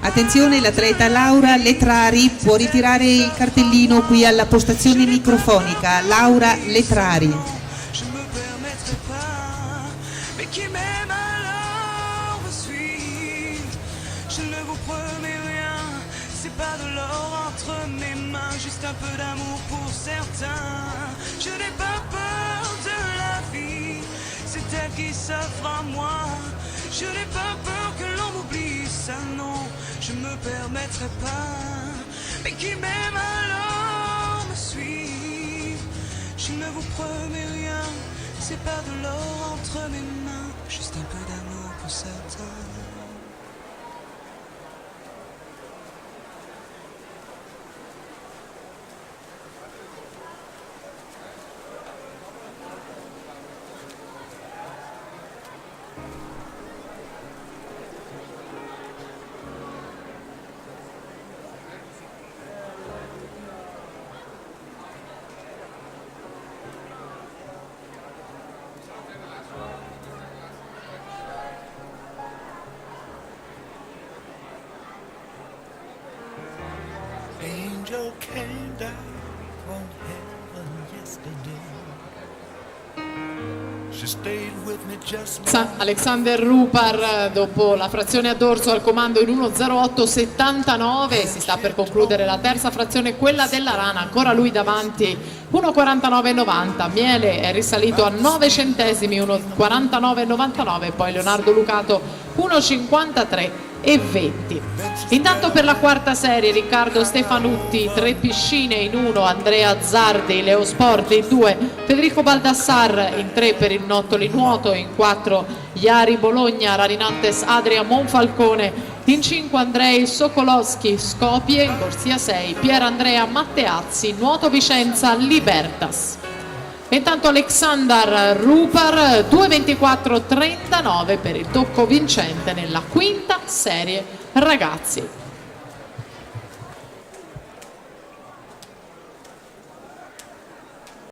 Attenzione, l'atleta Laura Letrari può ritirare il cartellino qui alla postazione microfonica. Laura Letrari. Pas de l'or entre mes mains, juste un peu d'amour pour certains. Je n'ai pas peur de la vie, c'est elle qui s'offre à moi. Je n'ai pas peur que l'on m'oublie, ça non, je me permettrai pas. Mais qui m'aime alors me suit. Je ne vous promets rien, c'est pas de l'or entre mes mains, juste un peu d'amour pour certains. Angel came down from heaven yesterday. She stayed with me just Alexander Rupar dopo la frazione a dorso al comando in 1:08.79, si sta per concludere la terza frazione, quella della rana, ancora lui davanti 1:49.90. Miele è risalito a 9 centesimi, 1:49.99, poi Leonardo Lucato 1:53.20. Intanto per la quarta serie Riccardo Stefanutti, 3 piscine in 1, Andrea Zardi, Leo Sport in 2, Federico Baldassar in 3 per il Nottoli Nuoto, in 4 Iari Bologna, Rarinantes Adria Monfalcone, in 5 Andrei Sokolowski Skopje, in corsia 6 Pier Andrea Matteazzi, Nuoto Vicenza Libertas. Intanto Alexander Rupar 2:24.39 per il tocco vincente nella quinta serie ragazzi.